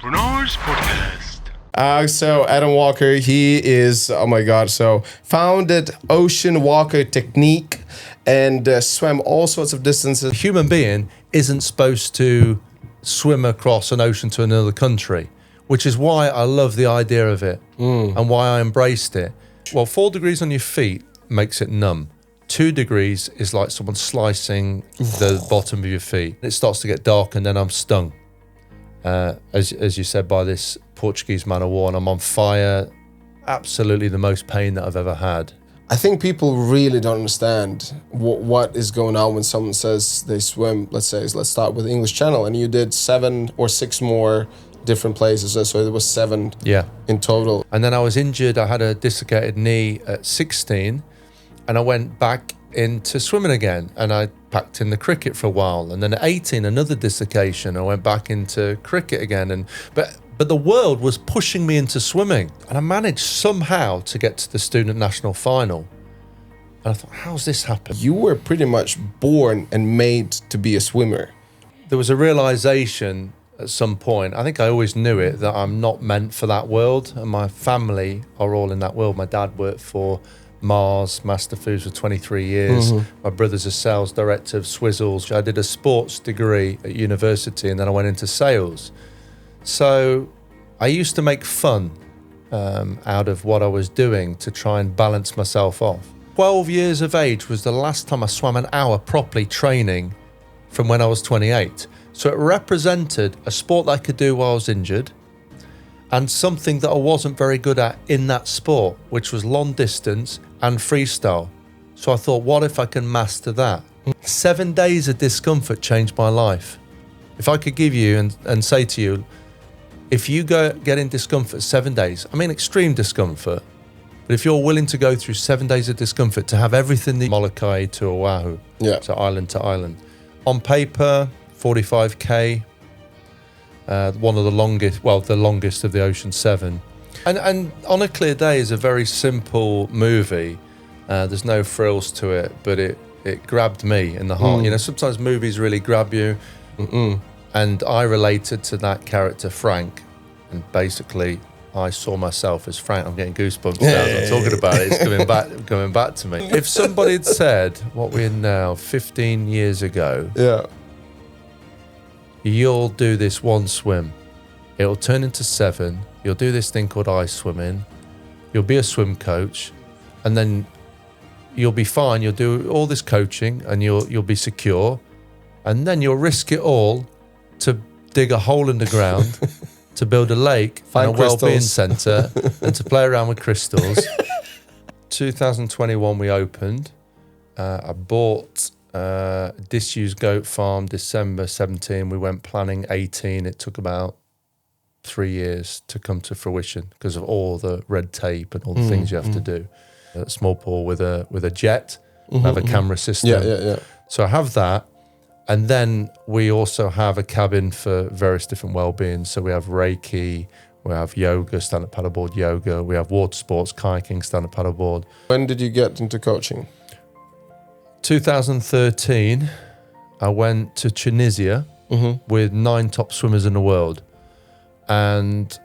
Renars podcast. So Adam Walker, he is, oh my God, so founded Ocean Walker Technique and swam all sorts of distances. A human being isn't supposed to swim across an ocean to another country, which is why I love the idea of it and why I embraced it. Well, 4 degrees on your feet makes it numb. 2 degrees is like someone slicing the bottom of your feet. It starts to get dark and then I'm stung. As you said, by this Portuguese man of war, and I'm on fire. Absolutely the most pain that I've ever had. I think people really don't understand what is going on when someone says they swim, let's start with English Channel, and you did 7 or 6 more different places, so there was 7 in total. And then I was injured. I had a dislocated knee at 16, and I went back into swimming again, and I packed in the cricket for a while, and then at 18 another dislocation. I went back into cricket again, but the world was pushing me into swimming, and I managed somehow to get to the student national final. And I thought, how's this happen? You were pretty much born and made to be a swimmer. There was a realization at some point, I think I always knew it, that I'm not meant for that world, and my family are all in that world. My dad worked for Mars, Master Foods for 23 years. My brother's a sales director of Swizzles. I did a sports degree at university, and then I went into sales. So I used to make fun out of what I was doing to try and balance myself off. 12 years of age was the last time I swam an hour properly training from when I was 28. So it represented a sport that I could do while I was injured, and something that I wasn't very good at in that sport, which was long distance and freestyle. So I thought, what if I can master that? 7 days of discomfort changed my life. If I could give you and say to you, if you get in discomfort 7 days, I mean extreme discomfort, but if you're willing to go through 7 days of discomfort to have everything that Molokai to Oahu, so island to island, on paper, 45k, one of the longest, the longest of the Ocean 7. And On a Clear Day is a very simple movie. There's no frills to it, but it grabbed me in the heart. You know, sometimes movies really grab you. And I related to that character, Frank. And basically, I saw myself as Frank. I'm getting goosebumps now as I'm talking about it. It's coming back to me. If somebody had said, what we're in now, 15 years ago, you'll do this one swim, it'll turn into 7, you'll do this thing called ice swimming, you'll be a swim coach, and then you'll be fine, you'll do all this coaching and you'll be secure, and then you'll risk it all to dig a hole in the ground, to build a lake and a wellbeing centre, and to play around with crystals. 2021 we opened. I bought a disused goat farm December 17. We went planning 18. It took about 3 years to come to fruition because of all the red tape and all the things you have to do. A small pool with a jet, have a camera system. So I have that. And then we also have a cabin for various different well-being. So we have Reiki, we have yoga, stand-up paddleboard yoga, we have water sports, kayaking, stand-up paddleboard. When did you get into coaching? 2013, I went to Tunisia with 9 top swimmers in the world. And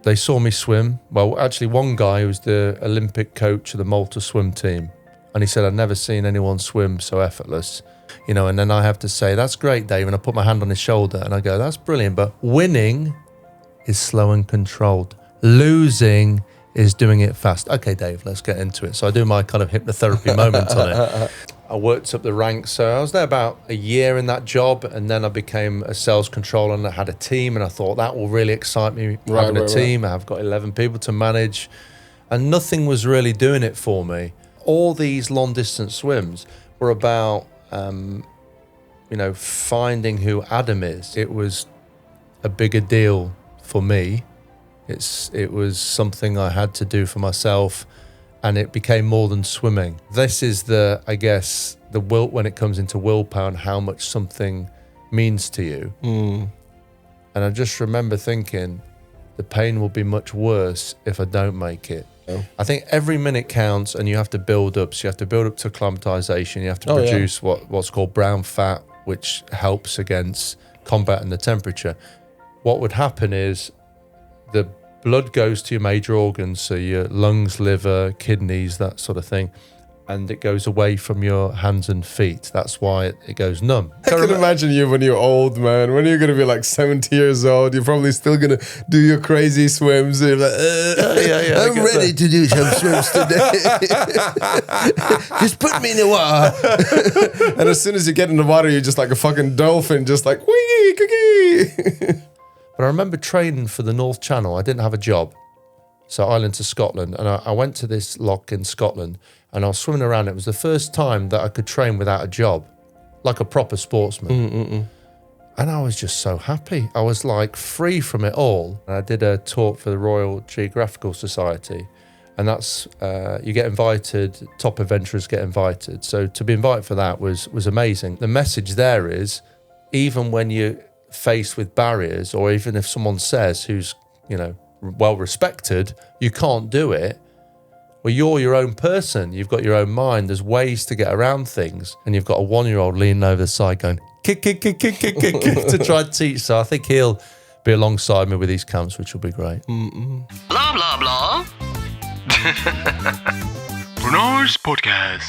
they saw me swim. Well, actually, one guy who was the Olympic coach of the Malta swim team. And he said, I'd never seen anyone swim so effortless. You know, and then I have to say, that's great, Dave. And I put my hand on his shoulder and I go, that's brilliant. But winning is slow and controlled. Losing is doing it fast. Okay, Dave, let's get into it. So I do my kind of hypnotherapy moment on it. I worked up the ranks. So I was there about a year in that job. And then I became a sales controller and I had a team. And I thought that will really excite me, having a team. I've got 11 people to manage. And nothing was really doing it for me. All these long distance swims were about finding who Adam is. It was a bigger deal for me. It was something I had to do for myself, and it became more than swimming. This is the will when it comes into willpower and how much something means to you. And I just remember thinking, the pain will be much worse if I don't make it. I think every minute counts, and you have to build up. So you have to build up to acclimatization. You have to produce what's called brown fat, which helps against combating the temperature. what would happen is the blood goes to your major organs, so your lungs, liver, kidneys, that sort of thing, and it goes away from your hands and feet. That's why it goes numb. I can imagine you when you're old, man. When you're going to be like 70 years old, you're probably still going to do your crazy swims. You're like, I'm ready to do some swims today. Just put me in the water. And as soon as you get in the water, you're just like a fucking dolphin, just like, wee, kiki. But I remember training for the North Channel. I didn't have a job. So Ireland to Scotland. And I went to this loch in Scotland and I was swimming around. It was the first time that I could train without a job, like a proper sportsman. And I was just so happy. I was like free from it all. And I did a talk for the Royal Geographical Society. And that's, you get invited, top adventurers get invited. So to be invited for that was amazing. The message there is, even when you're faced with barriers, or even if someone says who's, well respected, you can't do it. Well, you're your own person. You've got your own mind. There's ways to get around things. And you've got a 1-year-old leaning over the side going, kick, kick, kick, kick, kick, kick, kick, to try to teach. So I think he'll be alongside me with these camps, which will be great. Blah, blah, blah. Renars Podcast.